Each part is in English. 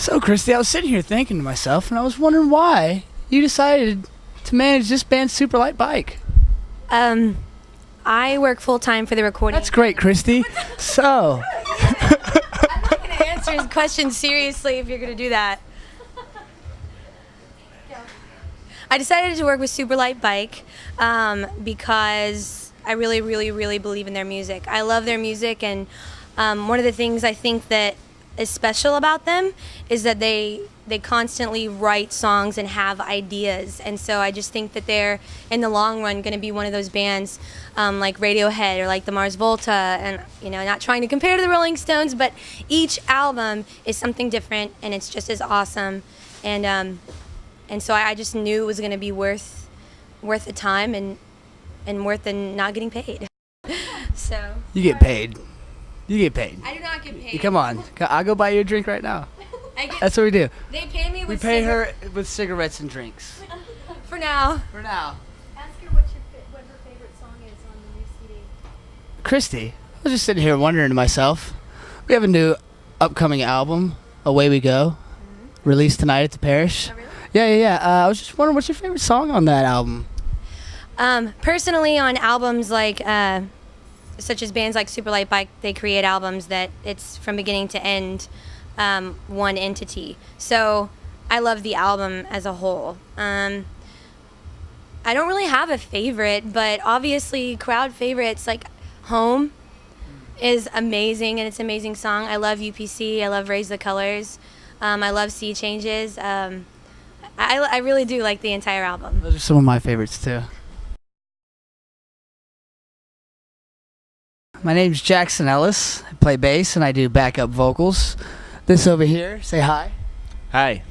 So, Christy, I was sitting here thinking to myself, and I was wondering why you decided to manage this band, SuperLiteBike. I work full-time for the recording. That's great, Christy. So... I'm not going to answer his question seriously if you're going to do that. I decided to work with SuperLiteBike because I really, really, really believe in their music. I love their music, and one of the things I think that is special about them is that they constantly write songs and have ideas, and so I just think that they're in the long run going to be one of those bands like Radiohead or like the Mars Volta, and not trying to compare to the Rolling Stones, but each album is something different and it's just as awesome, and so I just knew it was going to be worth the time and worth the not getting paid. So you get paid. You get paid. I do not get paid. Come on. I'll go buy you a drink right now. That's what we do. They pay me with We pay her with cigarettes and drinks. For now. For now. Ask her what her favorite song is on the new CD. Christy, I was just sitting here wondering to myself, we have a new upcoming album, Away We Go, released tonight at the Parish. Oh, really? Yeah. I was just wondering, what's your favorite song on that album? Personally, on albums like such as bands like SuperLiteBike, they create albums that it's from beginning to end one entity. So I love the album as a whole. I don't really have a favorite, but obviously crowd favorites like Home is amazing, and it's an amazing song. I love UPC. I love Raise the Colors. I love Sea Changes. I really do like the entire album. Those are some of my favorites too. My name's Jackson Ellis. I play bass and I do backup vocals. This over here, say hi. Hi.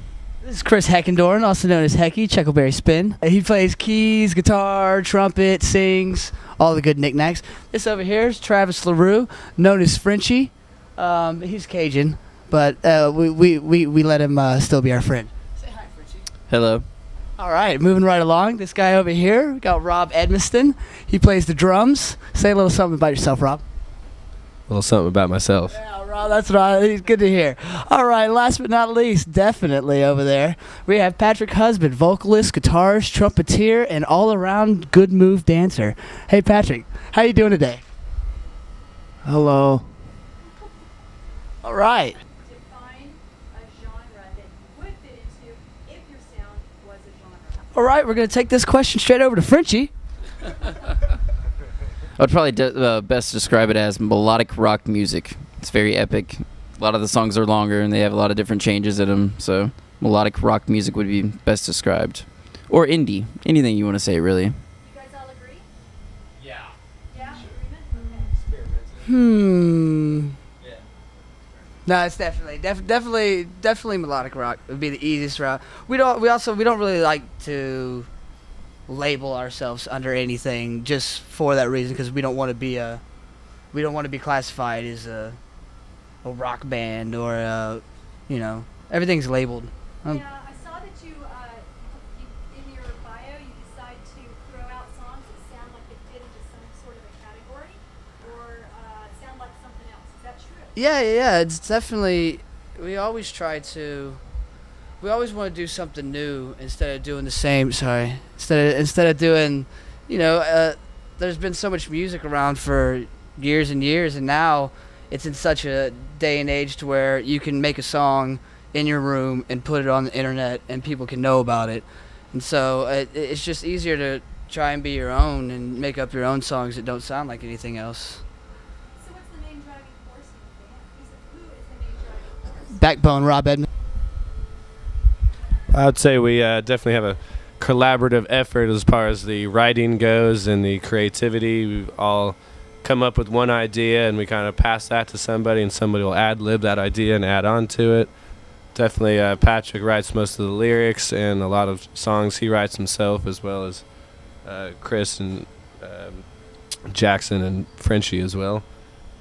This is Chris Heckendorn, also known as Hecky, Chuckleberry Spin. He plays keys, guitar, trumpet, sings, all the good knickknacks. This over here is Travis LaRue, known as Frenchie. He's Cajun, but we let him still be our friend. Say hi, Frenchie. Hello. All right, moving right along. This guy over here, we got Rob Edmiston. He plays the drums. Say a little something about yourself, Rob. A little something about myself. Yeah, Rob, that's right. He's good to hear. All right, last but not least, definitely over there, we have Patrick Husband, vocalist, guitarist, trumpeter, and all-around good move dancer. Hey, Patrick, how you doing today? Hello. All right. Define a genre that you would fit into if your sound was a genre. All right, we're going to take this question straight over to Frenchie. I would probably best describe it as melodic rock music. It's very epic. A lot of the songs are longer and they have a lot of different changes in them. So melodic rock music would be best described. Or indie. Anything you want to say, really. You guys all agree? Yeah. Yeah? Agreement? Okay. Yeah. No, it's definitely melodic rock would be the easiest route. We don't really like to label ourselves under anything just for that reason, because we don't want to be classified as a rock band or everything's labeled. Yeah, I saw that you in your bio you decide to throw out songs that sound like they fit into some sort of a category or sound like something else. Is that true? Yeah. It's definitely. We always want to do something new instead of doing the same. Sorry. Instead of doing, there's been so much music around for years and years, and now it's in such a day and age to where you can make a song in your room and put it on the internet and people can know about it. And so it's just easier to try and be your own and make up your own songs that don't sound like anything else. So what's the main driving force in the band? Who is the main driving force? Backbone, Rob Edmond. I would say we definitely have a collaborative effort as far as the writing goes and the creativity. We've all come up with one idea and we kind of pass that to somebody, and somebody will ad-lib that idea and add on to it. Definitely Patrick writes most of the lyrics, and a lot of songs he writes himself, as well as Chris and Jackson and Frenchie as well.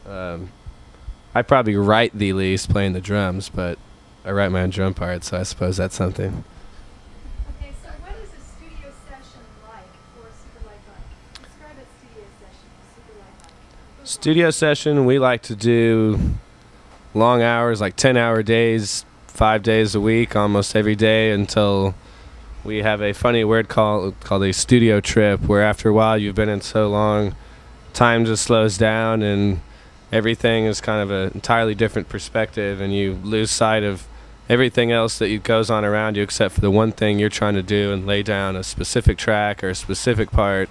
I probably write the least playing the drums, but I write my own drum parts, so I suppose that's something. Okay, so what is a studio session like for SuperLiteBike? Describe a studio session for SuperLiteBike. Studio session, we like to do long hours, like 10-hour days, 5 days a week, almost every day, until we have a funny word called a studio trip, where after a while you've been in so long, time just slows down and everything is kind of an entirely different perspective, and you lose sight of everything else that goes on around you except for the one thing you're trying to do and lay down a specific track or a specific part,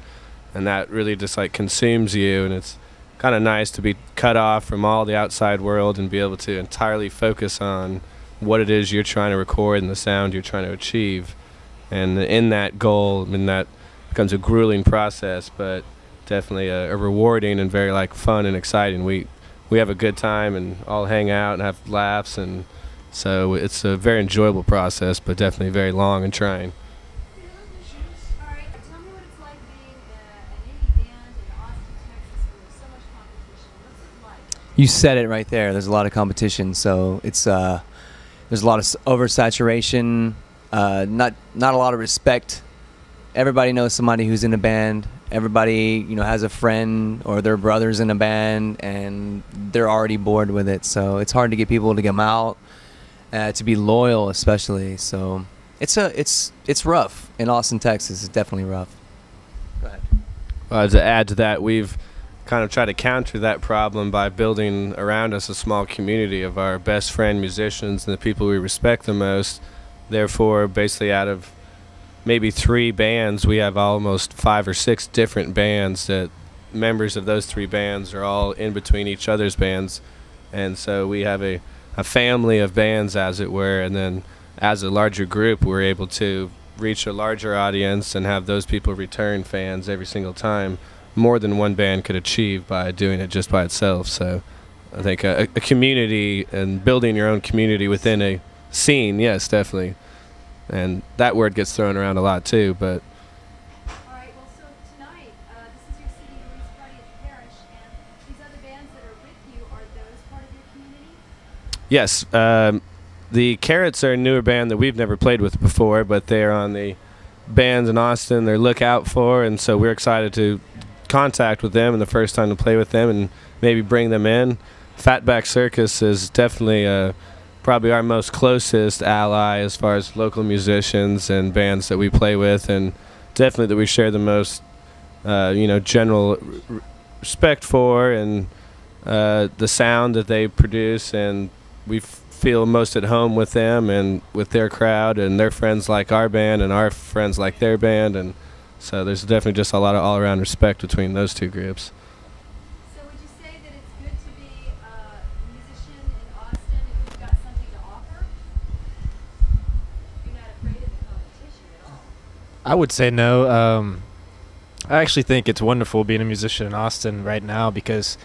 and that really just like consumes you. And it's kind of nice to be cut off from all the outside world and be able to entirely focus on what it is you're trying to record and the sound you're trying to achieve. And in that goal, I mean, that becomes a grueling process, but definitely a rewarding and very like fun and exciting. We have a good time and all hang out and have laughs, and so it's a very enjoyable process, but definitely very long and trying. All right, tell me what it's like being an indie band in Austin, Texas, where there's so much competition. What's it like? You said it right there. There's a lot of competition, so it's there's a lot of oversaturation, not a lot of respect. Everybody knows somebody who's in a band. Everybody, has a friend or their brother's in a band, and they're already bored with it. So it's hard to get people to come out, to be loyal, especially. So it's rough in Austin, Texas. It's definitely rough. Go ahead. To add to that, we've kind of tried to counter that problem by building around us a small community of our best friend musicians and the people we respect the most. Therefore, basically out of maybe 3 bands, we have almost 5 or 6 different bands that members of those 3 bands are all in between each other's bands. And so we have a family of bands, as it were, and then as a larger group we're able to reach a larger audience and have those people return fans every single time, more than one band could achieve by doing it just by itself. So I think a community and building your own community within a scene, yes, definitely. And that word gets thrown around a lot too, but All right, well, so tonight, this is your city release party at the Parish, and these other bands that are with you, are those part of your community? yes, the Carrots are a newer band that we've never played with before, but they're on the bands in Austin they're look out for, and so we're excited to contact with them and the first time to play with them and maybe bring them in. Fatback Circus is definitely probably our most closest ally as far as local musicians and bands that we play with, and definitely that we share the most general respect for, and the sound that they produce, and we feel most at home with them and with their crowd, and their friends like our band and our friends like their band, and so there's definitely just a lot of all-around respect between those two groups. So would you say that it's good to be a musician in Austin if you've got something to offer? You're not afraid of the competition at all? I would say no. I actually think it's wonderful being a musician in Austin right now because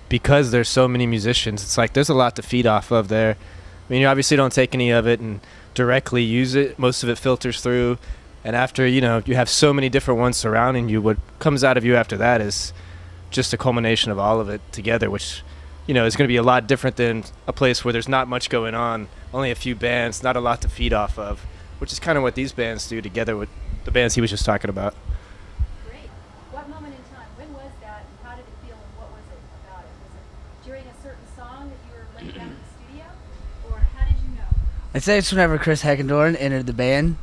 there's so many musicians. It's like there's a lot to feed off of there. I mean, you obviously don't take any of it and directly use it. Most of it filters through. And after, you have so many different ones surrounding you, what comes out of you after that is just a culmination of all of it together, which, is going to be a lot different than a place where there's not much going on, only a few bands, not a lot to feed off of, which is kind of what these bands do together with the bands he was just talking about. Great. What moment in time? When was that? And how did it feel? And what was it about it? Was it during a certain song that you were laying down in the studio? Or how did you know? I'd say it's whenever Chris Heckendorn entered the band.